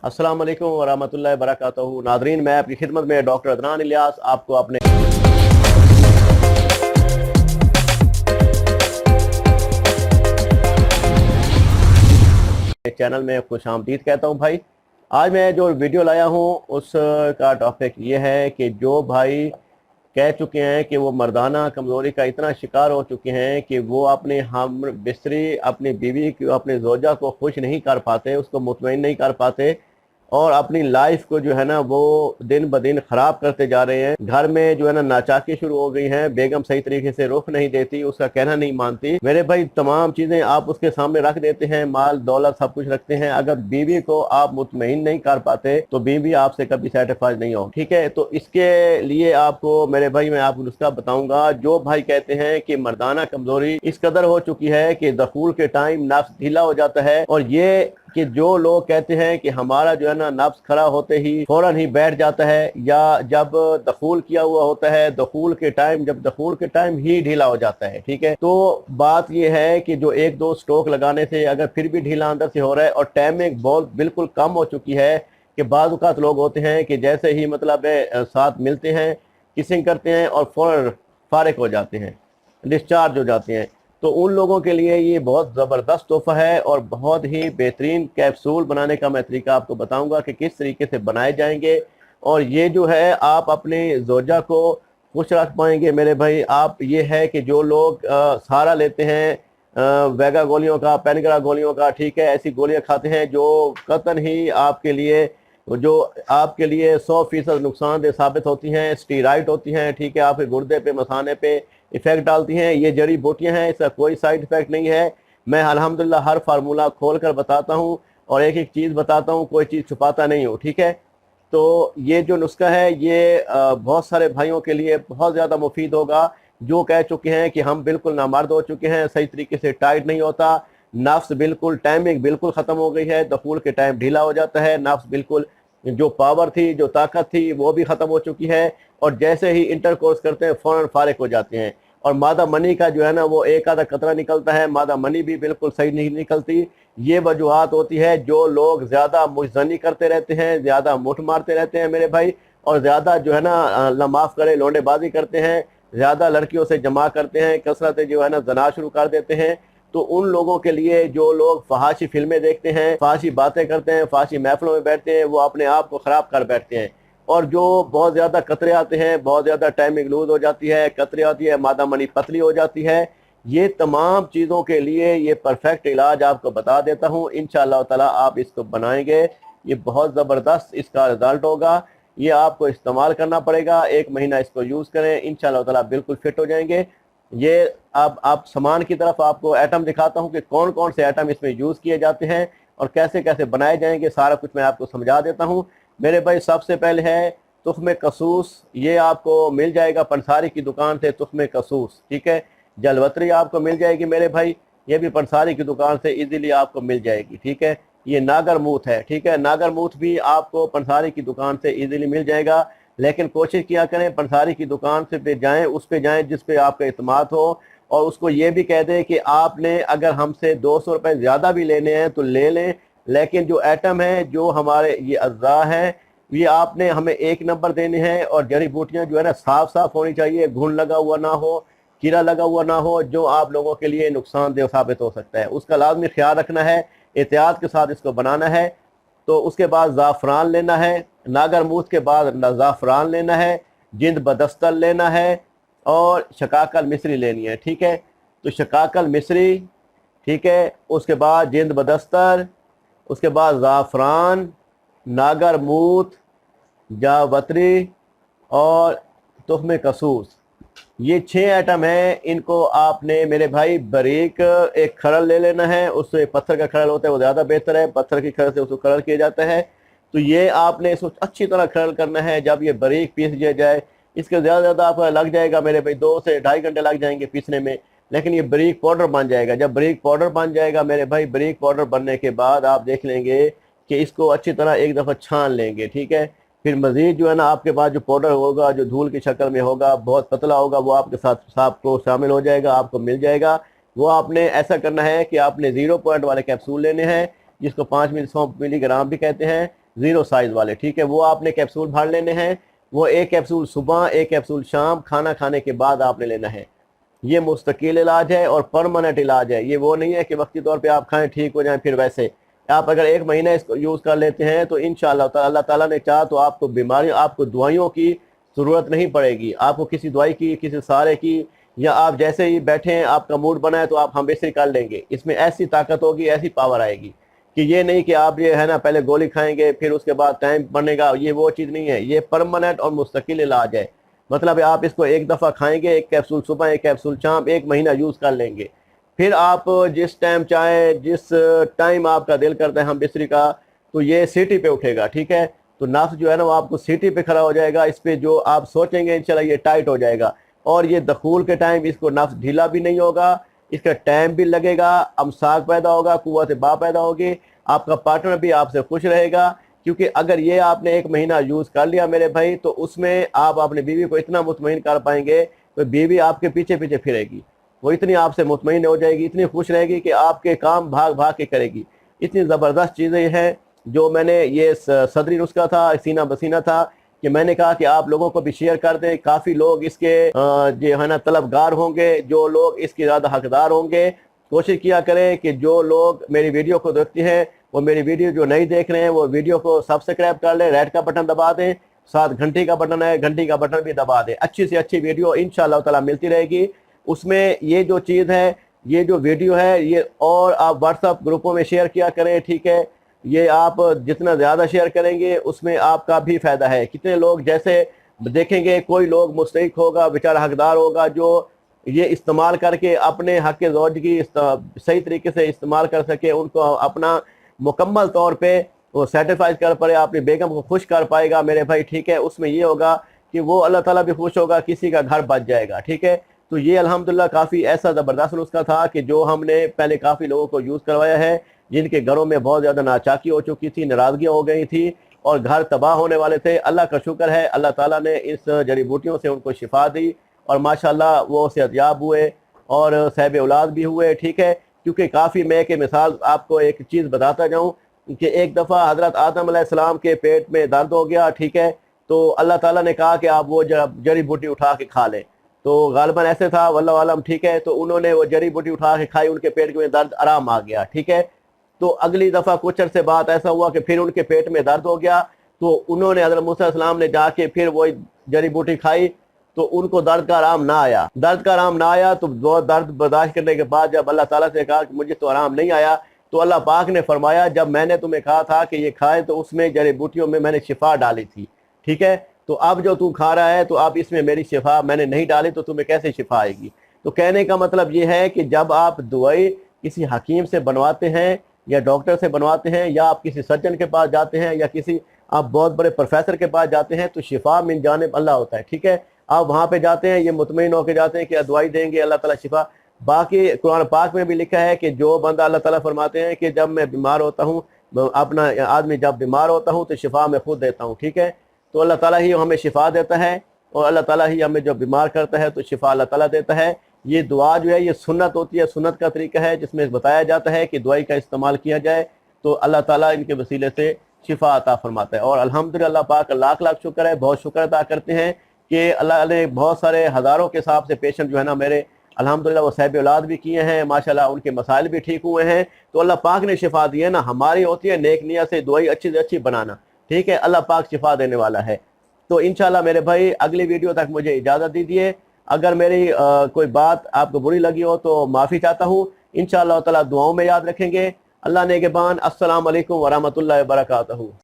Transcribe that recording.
अस्सलाम वालेकुम वरहमतुल्लाहि वबरकातुहू। नाज़रीन, मैं आपकी खिदमत में डॉक्टर अदनान इलियास आपको अपने चैनल में खुशामदीद कहता हूँ। भाई, आज मैं जो वीडियो लाया हूँ उसका टॉपिक ये है कि जो भाई कह चुके हैं कि वो मर्दाना कमज़ोरी का इतना शिकार हो चुके हैं कि वो अपने हम बिस्तरी अपनी बीवी को, अपने ज़ौजा को खुश नहीं कर पाते, उसको मुतमईन नहीं कर पाते और अपनी लाइफ को जो है ना वो दिन ब दिन ख़राब करते जा रहे हैं। घर में जो है ना नाचाकी शुरू हो गई हैं, बेगम सही तरीके से रुख नहीं देती, उसका कहना नहीं मानती। मेरे भाई, तमाम चीज़ें आप उसके सामने रख देते हैं, माल दौलत सब कुछ रखते हैं, अगर बीवी को आप मुतमईन नहीं कर पाते तो बीवी आपसे कभी सेटिस्फाइड नहीं हो। ठीक है, तो इसके लिए आपको मेरे भाई मैं आपको नुस्खा बताऊंगा। जो भाई कहते हैं कि मर्दाना कमजोरी इस कदर हो चुकी है कि दखूल के टाइम नफ्स ढीला हो जाता है, और ये कि जो लोग कहते हैं कि हमारा जो है ना नफ्स खड़ा होते ही फौरन ही बैठ जाता है, या जब दखूल किया हुआ होता है दखूल के टाइम ही ढीला हो जाता है। ठीक है, तो बात ये है कि जो एक दो स्ट्रोक लगाने से अगर फिर भी ढीला अंदर से हो रहा है और टाइमिंग बहुत बिल्कुल कम हो चुकी है कि बाज़ औक़ात लोग होते हैं कि जैसे ही मतलब साथ मिलते हैं, किसिंग करते हैं और फौरन फारिग हो जाते हैं, डिस्चार्ज हो जाते हैं, तो उन लोगों के लिए ये बहुत ज़बरदस्त तोहफ़ा है और बहुत ही बेहतरीन कैप्सूल बनाने का मैं तरीका आपको बताऊंगा कि किस तरीके से बनाए जाएंगे। और ये जो है आप अपने ज़ौजा को खुश रख पाएंगे। मेरे भाई, आप ये है कि जो लोग सहारा लेते हैं वेगा गोलियों का, पेनग्रा गोलियों का, ठीक है, ऐसी गोलियां खाते हैं जो कतन ही आपके लिए 100% नुकसानदेह साबित होती हैं, स्टीराइड होती हैं, ठीक है, आपके गुर्दे पे, मसाने पे इफेक्ट डालती हैं। ये जड़ी बूटियां हैं, इसका कोई साइड इफेक्ट नहीं है। मैं अल्हम्दुलिल्लाह हर फार्मूला खोल कर बताता हूँ और एक एक चीज़ बताता हूँ, कोई चीज़ छुपाता नहीं हूँ। ठीक है, तो ये जो नुस्खा है ये बहुत सारे भाइयों के लिए बहुत ज़्यादा मुफीद होगा जो कह चुके हैं कि हम बिल्कुल नामर्द हो चुके हैं, सही तरीके से टाइट नहीं होता, नफ्स बिल्कुल टाइमिंग बिल्कुल ख़त्म हो गई है, दखूल के टाइम ढीला हो जाता है, नफ्स बिल्कुल जो पावर थी, जो ताकत थी वो भी ख़त्म हो चुकी है, और जैसे ही इंटरकोर्स करते हैं फ़ौरन फारिग हो जाते हैं, और मादा मनी का जो है ना वो एक आधा कतरा निकलता है, मादा मनी भी बिल्कुल सही नहीं निकलती। ये वजूहात होती है जो लोग ज़्यादा मुज़नी करते रहते हैं, ज़्यादा मुठ मारते रहते हैं मेरे भाई, और ज़्यादा जो है ना अल्लाह माफ़ करे लौंडेबाजी करते हैं, ज़्यादा लड़कियों से जमा करते हैं, कसरत जो है ना जना शुरू कर देते हैं। तो उन लोगों के लिए जो लोग फहाशी फिल्में देखते हैं, फहाशी बातें करते हैं, फहाशी महफिलों में बैठते हैं, वो अपने आप को ख़राब कर बैठते हैं। और जो बहुत ज़्यादा कतरे आते हैं, बहुत ज़्यादा टाइमिंग लूज हो जाती है, कतरे आती है, मादा मनी पतली हो जाती है, ये तमाम चीज़ों के लिए ये परफेक्ट इलाज आपको बता देता हूँ। इंशाअल्लाह ताला आप इसको बनाएंगे, ये बहुत ज़बरदस्त इसका रिज़ल्ट होगा। ये आपको इस्तेमाल करना पड़ेगा, 1 महीना इसको यूज़ करें, इंशाअल्लाह ताला बिल्कुल फिट हो जाएंगे। ये अब आप सामान की तरफ आपको आइटम दिखाता हूँ कि कौन कौन से आइटम इसमें यूज़ किए जाते हैं और कैसे कैसे बनाए जाएंगे, सारा कुछ मैं आपको समझा देता हूँ मेरे भाई। सबसे पहले है तुख्मे कसूस, ये आपको मिल जाएगा पंसारी की दुकान से, तुख्मे कसूस, ठीक है। जलवतरी आपको मिल जाएगी मेरे भाई, ये भी पंसारी की दुकान से इजीली आपको मिल जाएगी, ठीक है। ये नागर मूत है, ठीक है, नागर मूत भी आपको पंसारी की दुकान से इजीली मिल जाएगा, लेकिन कोशिश किया करें पंसारी की दुकान से पे जाएं, उस पे जाएं जिस पे आपका इत्मीनान हो, और उसको ये भी कह दें कि आपने अगर हमसे 200 रुपये ज़्यादा भी लेने हैं तो ले लें, लेकिन जो आइटम है, जो हमारे ये अज़्ज़ा हैं, ये आपने हमें 1 नंबर देने हैं, और जड़ी बूटियाँ जो है ना साफ़ साफ़ होनी चाहिए, घुन लगा हुआ ना हो, कीड़ा लगा हुआ ना हो, जो आप लोगों के लिए नुकसानदेह साबित हो सकता है, उसका लाजमी ख्याल रखना है, एहतियात के साथ इसको बनाना है। तो उसके बाद ज़ाफ़रान लेना है, नागर मूत के बाद ज़ाफ़रान लेना है, जिंद बदस्तर लेना है, और शकाकल मिस्री लेनी है, ठीक है। तो शकाकल मिस्री, ठीक है, उसके बाद जिंद बदस्तर, उसके बाद ज़ाफ़रान, नागर मूत, जावत्री और तुख्मे कसूस, ये 6 आइटम हैं। इनको आपने मेरे भाई बारीक एक खरल ले लेना है, उससे पत्थर का खरल होता है वो ज़्यादा बेहतर है, पत्थर की खरल से उसको खरल किया जाता है। तो ये आपने इसको अच्छी तरह खरल करना है। जब ये बारीक पीस दिया जाए, इसके ज़्यादा आपका लग जाएगा मेरे भाई 2 से ढाई घंटे लग जाएंगे पीसने में, लेकिन ये बारीक पाउडर बन जाएगा। जब बारीक पाउडर बन जाएगा मेरे भाई, बारीक पाउडर बनने के बाद आप देख लेंगे कि इसको अच्छी तरह एक दफ़ा छान लेंगे, ठीक है। फिर मज़ीद जो है ना आपके पास जो पाउडर होगा, जो धूल की शक्ल में होगा, बहुत पतला होगा, वो आपके साथ आपको शामिल हो जाएगा, आपको मिल जाएगा। वो आपने ऐसा करना है कि आपने 0 पॉइंट वाले कैप्सूल लेने हैं, जिसको 5 मिलीग्राम भी कहते हैं। ज़ीरो साइज़ वाले, ठीक है। वो आपने कैप्सूल भर लेने हैं, वो एक कैप्सूल सुबह, एक कैप्सूल शाम, खाना खाने के बाद आपने लेना है। ये मुस्तकिल इलाज है और परमानेंट इलाज है। ये वो नहीं है कि वक्ती तौर पे आप खाएं ठीक हो जाएं फिर वैसे। आप अगर एक महीना इसको यूज़ कर लेते हैं तो इंशाअल्लाह ताला अल्लाह ताला ने चाहा तो आपको बीमारी, आपको दवाइयों की ज़रूरत नहीं पड़ेगी। आपको किसी दवाई की, किसी सहारे की, या आप जैसे ही बैठे हैं आपका मूड बना है तो आप हम बिस्तर कर लेंगे। इसमें ऐसी ताकत होगी, ऐसी पावर आएगी कि ये नहीं कि आप ये है ना पहले गोली खाएंगे फिर उसके बाद टाइम बनेगा, ये वो चीज़ नहीं है। ये परमानेंट और मुस्तकिल इलाज है। मतलब आप इसको एक दफ़ा खाएंगे, एक कैप्सूल सुबह, एक कैप्सूल शाम, एक महीना यूज़ कर लेंगे। फिर आप जिस टाइम चाहें, जिस टाइम आपका दिल करता है हम बिस्तरी का, तो ये सीटी पे उठेगा, ठीक है। तो नफ्स जो है ना वो आपको सीटी पे खड़ा हो जाएगा। इस पे जो आप सोचेंगे इंशाल्लाह ये टाइट हो जाएगा। और ये दखूल के टाइम इसको नफ्स ढीला भी नहीं होगा, इसका टाइम भी लगेगा, अमसाक पैदा होगा, कुव्वत बा पैदा होगी, आपका पार्टनर भी आपसे खुश रहेगा। क्योंकि अगर ये आपने एक महीना यूज़ कर लिया मेरे भाई, तो उसमें आप अपनी बीवी को इतना मुतमईन कर पाएंगे, तो बीवी आपके पीछे पीछे फिरेगी। वो इतनी आपसे मुतमईन हो जाएगी, इतनी खुश रहेगी कि आपके काम भाग भाग के करेगी। इतनी ज़बरदस्त चीज़ें हैं। जो मैंने ये सदरी नुस्खा था, सीना बसीना था, कि मैंने कहा कि आप लोगों को भी शेयर कर दें। काफ़ी लोग इसके जो है ना तलबगार होंगे, जो लोग इसके ज़्यादा हकदार होंगे। कोशिश किया करें कि जो लोग मेरी वीडियो को देखते हैं वो मेरी वीडियो जो नहीं देख रहे हैं वो वीडियो को सब्सक्राइब कर लें, रेड का बटन दबा दें, साथ घंटी का बटन है, घंटी का बटन भी दबा दें। अच्छी से अच्छी वीडियो इंशाअल्लाह ताला मिलती रहेगी। उसमें ये जो चीज़ है, ये जो वीडियो है, ये और आप व्हाट्सएप ग्रुपों में शेयर किया करें, ठीक है। ये आप जितना ज़्यादा शेयर करेंगे उसमें आपका भी फ़ायदा है। कितने लोग जैसे देखेंगे, कोई लोग मुस्तहिक होगा, बेचारा हकदार होगा, जो ये इस्तेमाल करके अपने हक़ ज़ौजगी सही तरीके से इस्तेमाल कर सके, उनको अपना मुकम्मल तौर पे वो सेटिस्फाई कर पाए, अपनी बेगम को खुश कर पाएगा मेरे भाई, ठीक है। उसमें ये होगा कि वो अल्लाह ताला भी खुश होगा, किसी का घर बच जाएगा, ठीक है। तो ये अल्हम्दुलिल्लाह काफ़ी ऐसा ज़बरदस्त नुस्खा था कि जो हमने पहले काफ़ी लोगों को यूज़ करवाया है, जिनके घरों में बहुत ज़्यादा नाचाकी हो चुकी थी, नाराज़गियाँ हो गई थी और घर तबाह होने वाले थे। अल्लाह का शुक्र है, अल्लाह ताला ने इस जड़ी बूटियों से उनको शिफा दी और माशाल्लाह वो सेहतयाब हुए और साहिब औलाद भी हुए, ठीक है। क्योंकि काफ़ी मैं कि मिसाल आपको एक चीज़ बताता जाऊँ कि एक दफ़ा हज़रत आदम अलैहिस्सलाम के पेट में दर्द हो गया, ठीक है। तो अल्लाह ताला ने कहा कि आप वो जड़ी बूटी उठा के खा लें। तो गालिबन ऐसे था, वल्लाहु आलम, ठीक है। तो उन्होंने वो जड़ी बूटी उठा के खाई, उनके पेट में दर्द आराम आ गया, ठीक है। तो अगली दफ़ा कुछ अरसे बाद ऐसा हुआ कि फिर उनके पेट में दर्द हो गया। तो उन्होंने हज़रत मूसा अलैहिस्सलाम ने जाके फिर वो जड़ी बूटी खाई, तो उनको दर्द का आराम ना आया। दर्द का आराम ना आया तो वो दर्द बर्दाश्त करने के बाद जब अल्लाह ताला से कहा कि मुझे तो आराम नहीं आया, तो अल्लाह पाक ने फरमाया, जब मैंने तुम्हें कहा था कि ये खाएं तो उसमें जड़ी बूटियों में मैंने शिफा डाली थी, ठीक है। तो अब जो तू खा रहा है तो अब इसमें मेरी शिफा मैंने नहीं डाली, तो तुम्हें कैसे शिफा आएगी। तो कहने का मतलब ये है कि जब आप दवाई किसी हकीम से बनवाते हैं या डॉक्टर से बनवाते हैं या आप किसी सर्जन के पास जाते हैं या किसी आप बहुत बड़े प्रोफेसर के पास जाते हैं, तो शिफा मिन जानिब अल्लाह होता है, ठीक है। आप वहाँ पे जाते हैं, ये मुतमईन होकर जाते हैं कि दवाई देंगे, अल्लाह ताला शिफा। बाकी कुरान पाक में भी लिखा है कि जो बंदा, अल्लाह ताला फरमाते हैं कि जब मैं बीमार होता हूँ, अपना आदमी जब बीमार होता हूँ तो शिफा मैं खुद देता हूँ, ठीक है। तो अल्लाह ताला ही हमें शिफा देता है और अल्लाह ताला ही हमें जब बीमार करता है तो शिफा अल्लाह ताला देता है। ये दुआ जो है ये सुन्नत होती है, सुन्नत का तरीका है जिसमें बताया जाता है कि दवाई का इस्तेमाल किया जाए तो अल्लाह ताला इनके वसीले से शिफा अता फरमाता है। और अल्हम्दुलिल्लाह अल्लाह पाक का लाख लाख शुक्र है, बहुत शुक्र अदा करते हैं कि अल्लाह ने बहुत सारे हज़ारों के हिसाब से पेशेंट जो है ना मेरे अल्हम्दुलिल्लाह वो साहिब औलाद भी किए हैं, माशाल्लाह उनके मसाइल भी ठीक हुए हैं। तो अल्लाह पाक ने शिफा दी है ना, हमारी होती है नेक नियत से दवाई अच्छी से अच्छी बनाना, ठीक है। अल्लाह पाक शिफा देने वाला है। तो इंशाल्लाह मेरे भाई अगली वीडियो तक मुझे इजाज़त दीजिए। अगर मेरी कोई बात आपको बुरी लगी हो तो माफ़ी चाहता हूँ। इंशाअल्लाह ताला दुआओं में याद रखेंगे। अल्लाह नेगेबान। अस्सलाम वालेकुम व रहमतुल्लाहि व बरकातहू।